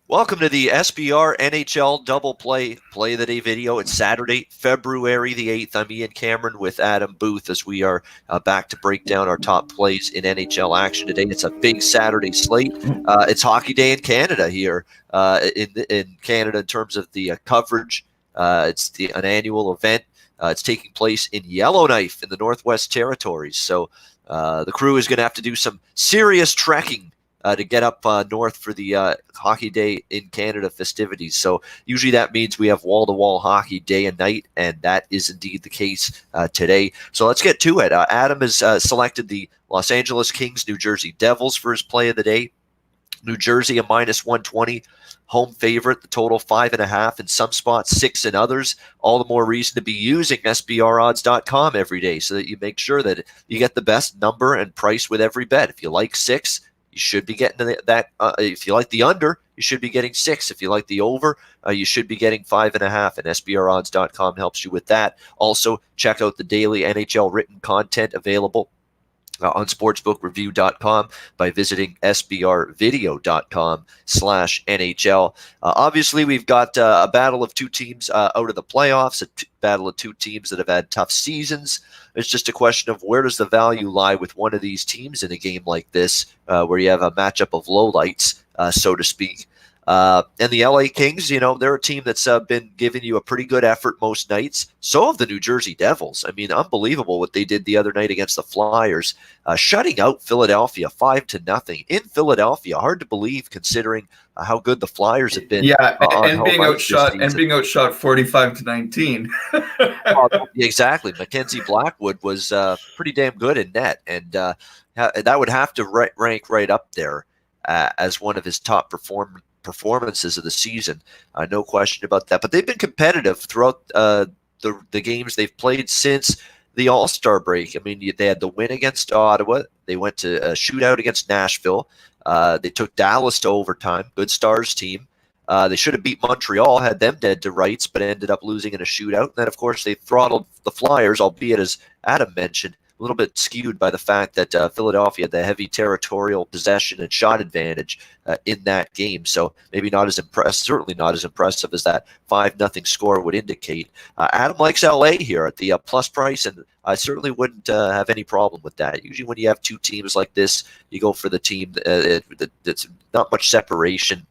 Welcome to the SBR NHL Double Play of the Day video. It's Saturday, February the 8th. I'm Ian Cameron with Adam Booth as we are back to break down our top plays in NHL action today. It's a big Saturday slate. It's Hockey Day in Canada here in Canada in terms of the coverage. It's an annual event. It's taking place in Yellowknife in the Northwest Territories. So the crew is going to have to do some serious trekking to get up north for the Hockey Day in Canada festivities. So usually that means we have wall-to-wall hockey day and night, and that is indeed the case today. So let's get to it. Adam has selected the Los Angeles Kings, New Jersey Devils for his play of the day. New Jersey a -120, home favorite, the total 5.5 in some spots, 6 in others. All the more reason to be using SBRodds.com every day so that you make sure that you get the best number and price with every bet. If you like 6, you should be getting that. If you like the under, you should be getting 6. If you like the over, you should be getting 5.5. And SBRodds.com helps you with that. Also, check out the daily NHL written content available on sportsbookreview.com by visiting sbrvideo.com/NHL. Obviously, we've got a battle of two teams out of the playoffs, a battle of two teams that have had tough seasons. It's just a question of where does the value lie with one of these teams in a game like this, where you have a matchup of lowlights, so to speak. And the LA Kings, they're a team that's been giving you a pretty good effort most nights. So have the New Jersey Devils. I mean, unbelievable what they did the other night against the Flyers, shutting out Philadelphia 5-0 in Philadelphia. Hard to believe considering how good the Flyers have been. Yeah, and being outshot 45-19. Exactly. Mackenzie Blackwood was pretty damn good in net, and that would have to rank right up there as one of his top performances of the season. No question about that. But they've been competitive throughout the games they've played since the All-Star break. I mean, they had the win against Ottawa. They went to a shootout against Nashville. They took Dallas to overtime. Good Stars team. They should have beat Montreal, had them dead to rights, but ended up losing in a shootout. And then, of course, they throttled the Flyers, albeit, as Adam mentioned, a little bit skewed by the fact that Philadelphia had the heavy territorial possession and shot advantage in that game. So maybe not as impressed, certainly not as impressive as that 5-0 score would indicate. Adam likes LA here at the plus price, and I certainly wouldn't have any problem with that. Usually when you have two teams like this, you go for the team that's not much separation.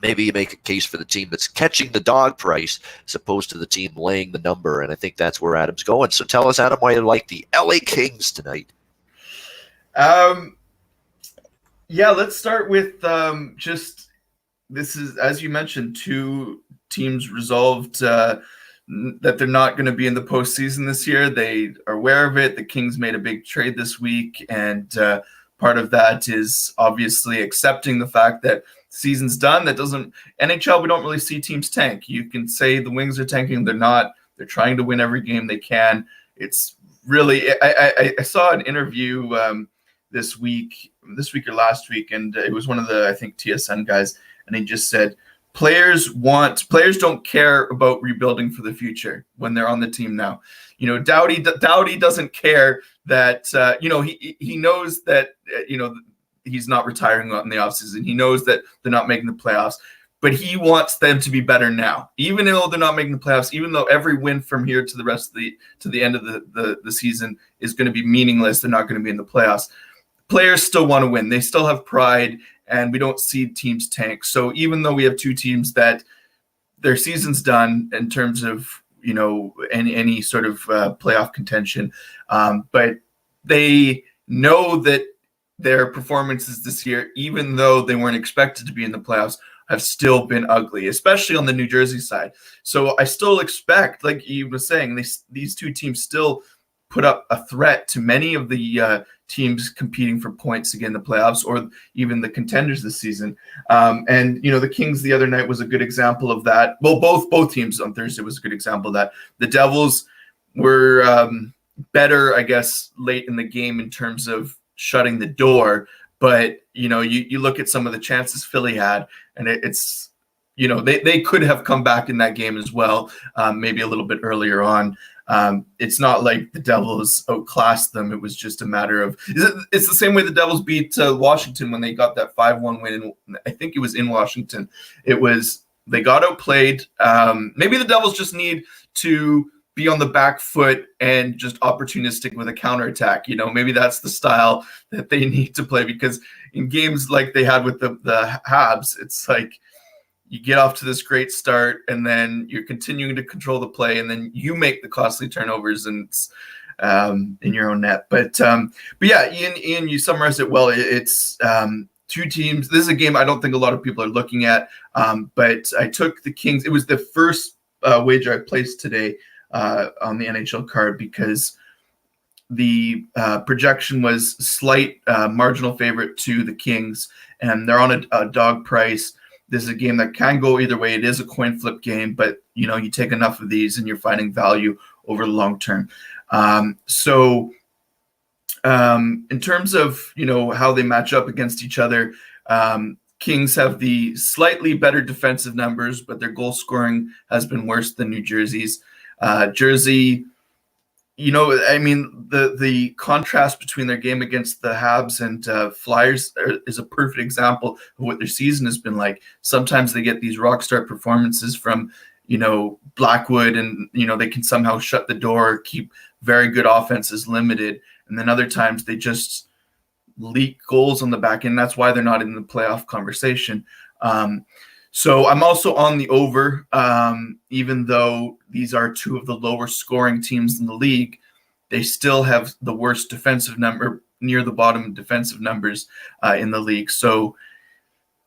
Maybe you make a case for the team that's catching the dog price as opposed to the team laying the number, and I think that's where Adam's going. So tell us, Adam, why you like the LA Kings tonight. Yeah, let's start with this is, as you mentioned, two teams resolved that they're not going to be in the postseason this year. They are aware of it. The Kings made a big trade this week, and part of that is obviously accepting the fact that season's done. That doesn't NHL. We don't really see teams tank. You can say the Wings are tanking. They're not. They're trying to win every game they can. It's really. I saw an interview this week or last week, and it was one of the, I think, TSN guys, and he just said players don't care about rebuilding for the future when they're on the team now. Doughty doesn't care that he knows that he's not retiring in the offseason. He knows that they're not making the playoffs, but he wants them to be better now. Even though they're not making the playoffs, even though every win from here to the rest of the end of the season is going to be meaningless, they're not going to be in the playoffs. Players still want to win. They still have pride, and we don't see teams tank. So even though we have two teams that their season's done in terms of any sort of playoff contention, but they know that their performances this year, even though they weren't expected to be in the playoffs, have still been ugly, especially on the New Jersey side. So I still expect, like you were saying, these two teams still put up a threat to many of the teams competing for points again in the playoffs, or even the contenders this season. And the Kings the other night was a good example of that. Well, both teams on Thursday was a good example of that. The Devils were better, I guess, late in the game in terms of shutting the door, but you look at some of the chances Philly had, and it's they could have come back in that game as well, maybe a little bit earlier on. It's not like the Devils outclassed them. It was just a matter of it's the same way the Devils beat Washington when they got that 5-1 win. I think it was in Washington. It was they got outplayed. Maybe the Devils just need to be on the back foot and just opportunistic with a counterattack. Maybe that's the style that they need to play, because in games like they had with the Habs, it's like you get off to this great start and then you're continuing to control the play, and then you make the costly turnovers and it's in your own net. But yeah, Ian, you summarized it well. It's two teams. This is a game I don't think a lot of people are looking at, but I took the Kings. It was the first wager I placed today on the NHL card, because the projection was slight marginal favorite to the Kings, and they're on a dog price. This is a game that can go either way. It is a coin flip game, but you take enough of these and you're finding value over the long term. So in terms of how they match up against each other, Kings have the slightly better defensive numbers, but their goal scoring has been worse than New Jersey's. Jersey, the contrast between their game against the Habs and Flyers is a perfect example of what their season has been like. Sometimes they get these rock star performances from, Blackwood, and, they can somehow shut the door, keep very good offenses limited. And then other times they just leak goals on the back end. That's why they're not in the playoff conversation. So I'm also on the over, even though these are two of the lower scoring teams in the league. They still have the worst defensive number, near the bottom defensive numbers in the league. So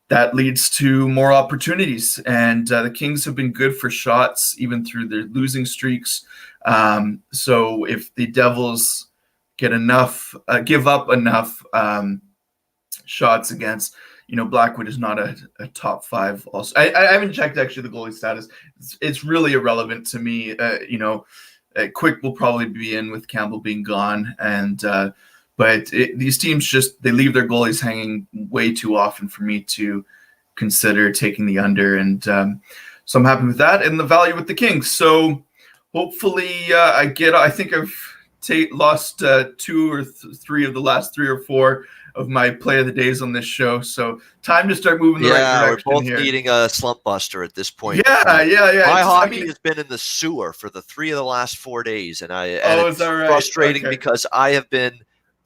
that leads to more opportunities. And the Kings have been good for shots, even through their losing streaks. So if the Devils get enough, give up enough shots against, Blackwood is not a top five. Also, I haven't checked actually the goalie status. It's really irrelevant to me. Quick will probably be in with Campbell being gone, and but these teams they leave their goalies hanging way too often for me to consider taking the under, and so I'm happy with that and the value with the Kings. So hopefully I think I've lost 2 or 3 of the last 3 or 4 of my play of the days on this show. So time to start moving the right direction. We're both here. needing a slump buster at this point. Yeah. My hockey has been in the sewer for the 3 of the last 4 days, and it's right? frustrating because I have been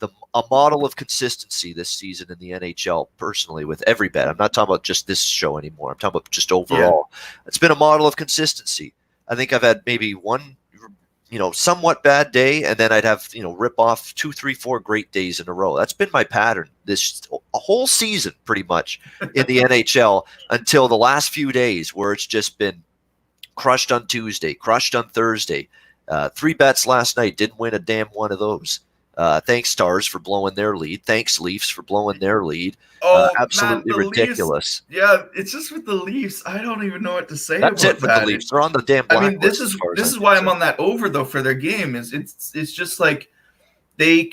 a model of consistency this season in the NHL personally with every bet. I'm not talking about just this show anymore. I'm talking about just overall. Yeah. It's been a model of consistency. I think I've had maybe one somewhat bad day, and then I'd have, rip off 2, 3, 4 great days in a row. That's been my pattern a whole season pretty much in the NHL until the last few days, where it's just been crushed on Tuesday, crushed on Thursday. 3 bets last night, didn't win a damn one of those. Thanks Stars for blowing their lead. Thanks Leafs for blowing their lead. Absolutely man, ridiculous. Leafs, yeah, it's just with the Leafs. I don't even know what to say. That's about it for the Leafs. They're on the damn blacklist. I mean, this is why I'm on that over though for their game. It's just like they.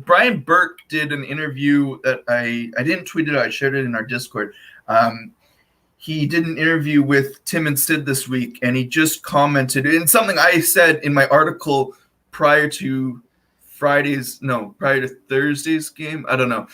Brian Burke did an interview that I didn't tweet it out. I shared it in our Discord. He did an interview with Tim and Sid this week, and he just commented in something I said in my article prior to Thursday's game. I don't know.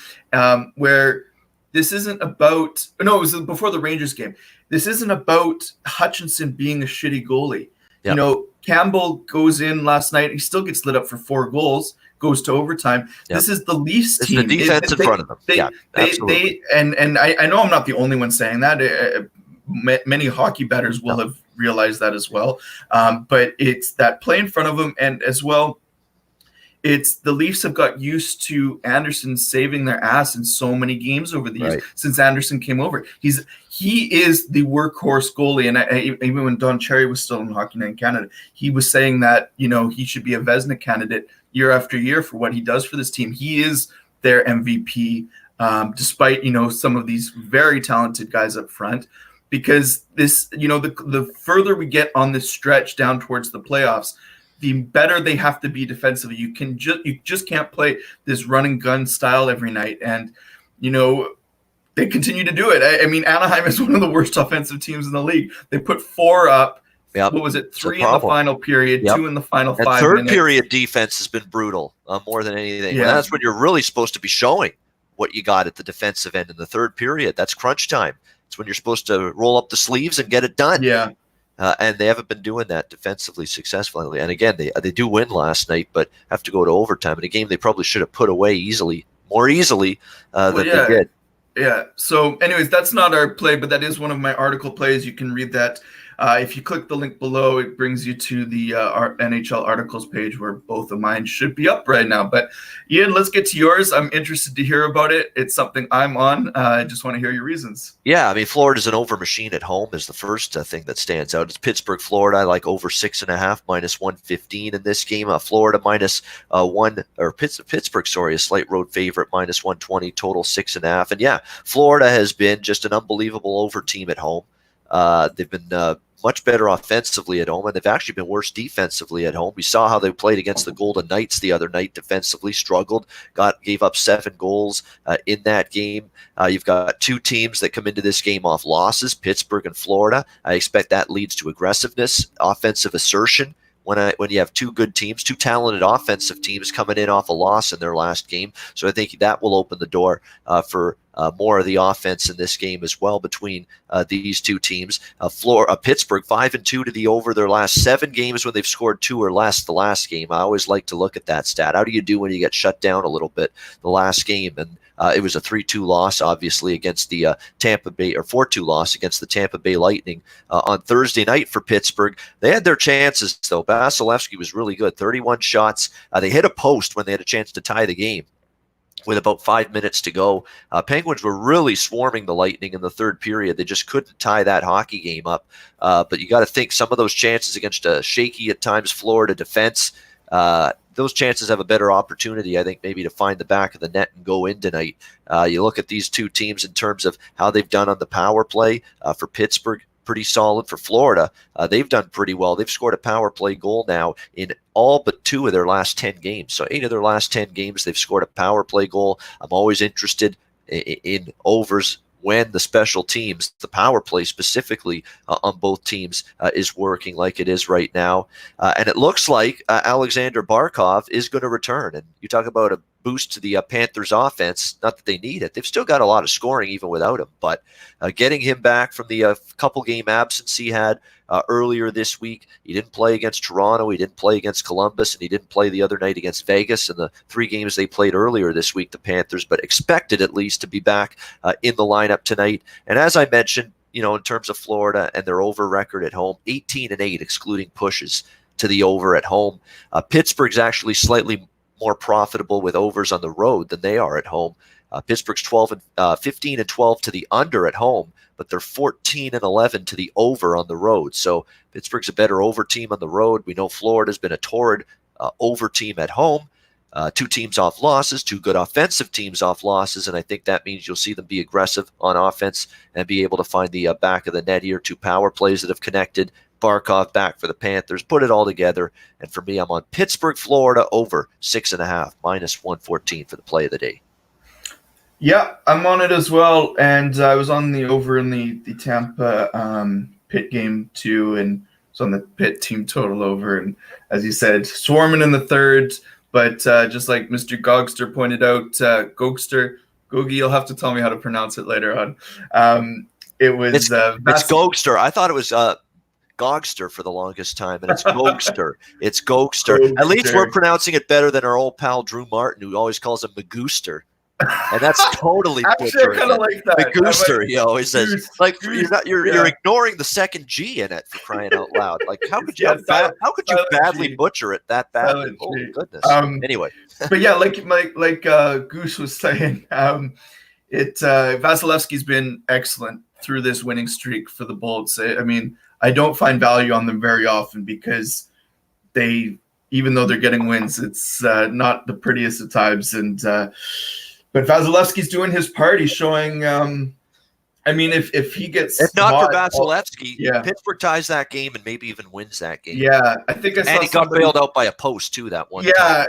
Where this isn't about, no, it was before the Rangers game. This isn't about Hutchinson being a shitty goalie. Yep. Campbell goes in last night. He still gets lit up for 4 goals, goes to overtime. Yep. This is the Leafs team. It's the defense in front of them. Absolutely. And I know I'm not the only one saying that. Many hockey bettors will have realized that as well. But it's that play in front of them, and as well, it's the Leafs have got used to Anderson saving their ass in so many games over the years since Anderson came over. He is the workhorse goalie, and even when Don Cherry was still in Hockey Night in Canada, he was saying that he should be a Vezina candidate year after year for what he does for this team. He is their MVP, despite some of these very talented guys up front. Because this, the further we get on this stretch down towards the playoffs, the better they have to be defensively. You just can't play this run and gun style every night. And, they continue to do it. I mean, Anaheim is one of the worst offensive teams in the league. They put 4 up Yep. What was it? It's a 3 in the problem. final period, Yep. 2 in the final And 5 third minutes. period defense has been brutal more than anything. Yeah. Well, that's when you're really supposed to be showing what you got at the defensive end in the third period. That's crunch time. It's when you're supposed to roll up the sleeves and get it done. Yeah. And they haven't been doing that defensively successfully. And again, they do win last night, but have to go to overtime in a game they probably should have put away more easily than they did. Yeah. So, anyways, that's not our play, but that is one of my article plays. You can read that. If you click the link below, it brings you to the our NHL articles page where both of mine should be up right now. But Ian, let's get to yours. I'm interested to hear about it. It's something I'm on. I just want to hear your reasons. Yeah, I mean, Florida's an over machine at home is the first thing that stands out. It's Pittsburgh, Florida. I like over 6.5, minus 115 in this game. Florida minus Pittsburgh, a slight road favorite, minus 120, total 6.5. And yeah, Florida has been just an unbelievable over team at home. They've been much better offensively at home, and they've actually been worse defensively at home. We saw how they played against the Golden Knights the other night defensively, struggled, gave up 7 goals in that game. You've got 2 teams that come into this game off losses, Pittsburgh and Florida. I expect that leads to aggressiveness, offensive assertion. When you have 2 good teams, 2 talented offensive teams coming in off a loss in their last game. So I think that will open the door for more of the offense in this game as well between these 2 teams. Pittsburgh 5-2 to the over their last 7 games when they've scored 2 or less the last game. I always like to look at that stat. How do you do when you get shut down a little bit the last game? And it was a 3-2 loss, obviously, against the Tampa Bay, or 4-2 loss against the Tampa Bay Lightning on Thursday night for Pittsburgh. They had their chances, though. Vasilevsky was really good, 31 shots. They hit a post when they had a chance to tie the game with about 5 minutes to go. Penguins were really swarming the Lightning in the third period. They just couldn't tie that hockey game up. But you got to think some of those chances against a shaky at times Florida defense, those chances have a better opportunity, I think, maybe to find the back of the net and go in tonight. You look at these 2 teams in terms of how they've done on the power play. For Pittsburgh, pretty solid. For Florida, they've done pretty well. They've scored a power play goal now in all but 2 of their last 10 games. So 8 of their last 10 games, they've scored a power play goal. I'm always interested in overs when the special teams, the power play specifically on both teams, is working like it is right now. And it looks like Alexander Barkov is going to return. And you talk about a boost to the Panthers offense, not that they need it. They've still got a lot of scoring even without him. But getting him back from the couple game absence he had earlier this week, he didn't play against Toronto, he didn't play against Columbus, and he didn't play the other night against Vegas in the 3 games they played earlier this week, the Panthers, but expected at least to be back in the lineup tonight. And as I mentioned, in terms of Florida and their over record at home, 18-8, excluding pushes to the over at home. Pittsburgh's actually slightly more profitable with overs on the road than they are at home. Pittsburgh's 15-12 to the under at home, but they're 14-11 to the over on the road. So Pittsburgh's a better over team on the road. We know Florida's been a torrid over team at home. 2 teams off losses, 2 good offensive teams off losses, and I think that means you'll see them be aggressive on offense and be able to find the back of the net here. 2 power plays that have connected. Barkov back for the Panthers. Put it all together, and for me, I'm on Pittsburgh, Florida, over 6.5, minus 114 for the play of the day. Yeah, I'm on it as well, and I was on the over in the Tampa Pitt game too, and was on the Pitt team total over, and as you said, swarming in the third, but just like Mr. Gogster pointed out, Gogi, you'll have to tell me how to pronounce it later on. It was it's Gogster. I thought it was Gogster for the longest time, and it's Gogster. It's Gogster. At least we're pronouncing it better than our old pal Drew Martin, who always calls him Magooster. And that's totally actually, I kind of like that. Magooster, he always says. Like you're ignoring the second G in it, for crying out loud. Like how could you badly butcher it that badly? Oh goodness. Anyway, but yeah, like Goose was saying, Vasilevsky's been excellent through this winning streak for the Bolts. I mean, I don't find value on them very often because even though they're getting wins, it's not the prettiest of times. And but Vasilevsky's doing his part. He's showing. I mean, if he gets, if not for Vasilevsky, Pittsburgh ties that game and maybe even wins that game. Yeah, I think I saw. And he got bailed out by a post too that one. Yeah,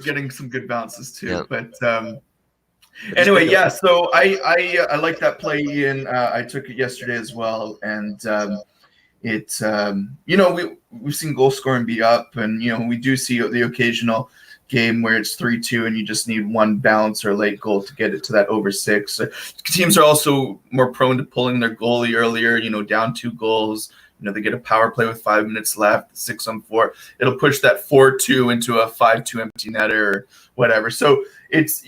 getting some good bounces too. Yeah. But anyway, yeah. So I like that play, Ian. I took it yesterday as well, and it's we've seen goal scoring be up, and we do see the occasional game where it's 3-2 and you just need one bounce or late goal to get it to that over 6. Teams are also more prone to pulling their goalie earlier, down 2 goals. They get a power play with 5 minutes left, 6-on-4. It'll push that 4-2 into a 5-2 empty netter or whatever. So it's,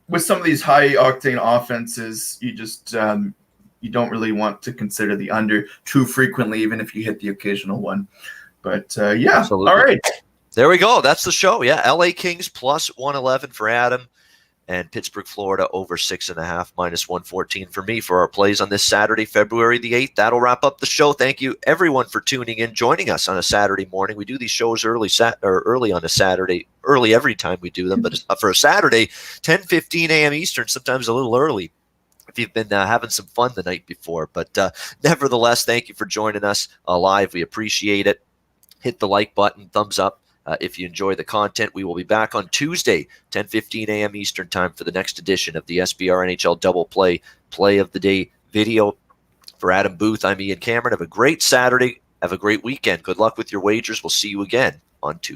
with some of these high octane offenses, you just you don't really want to consider the under too frequently, even if you hit the occasional one. But yeah, Absolutely. All right. There we go. That's the show. Yeah, LA Kings plus 111 for Adam, and Pittsburgh, Florida over 6.5 minus 114 for me for our plays on this Saturday, February the 8th. That'll wrap up the show. Thank you, everyone, for tuning in, joining us on a Saturday morning. We do these shows early on a Saturday, early every time we do them, but for a Saturday, 10:15 a.m. Eastern, sometimes a little early if you've been having some fun the night before. But nevertheless, thank you for joining us live. We appreciate it. Hit the like button, thumbs up. If you enjoy the content, we will be back on Tuesday, 10:15 a.m. Eastern time for the next edition of the SBR NHL Double Play of the Day video. For Adam Booth, I'm Ian Cameron. Have a great Saturday. Have a great weekend. Good luck with your wagers. We'll see you again on Tuesday.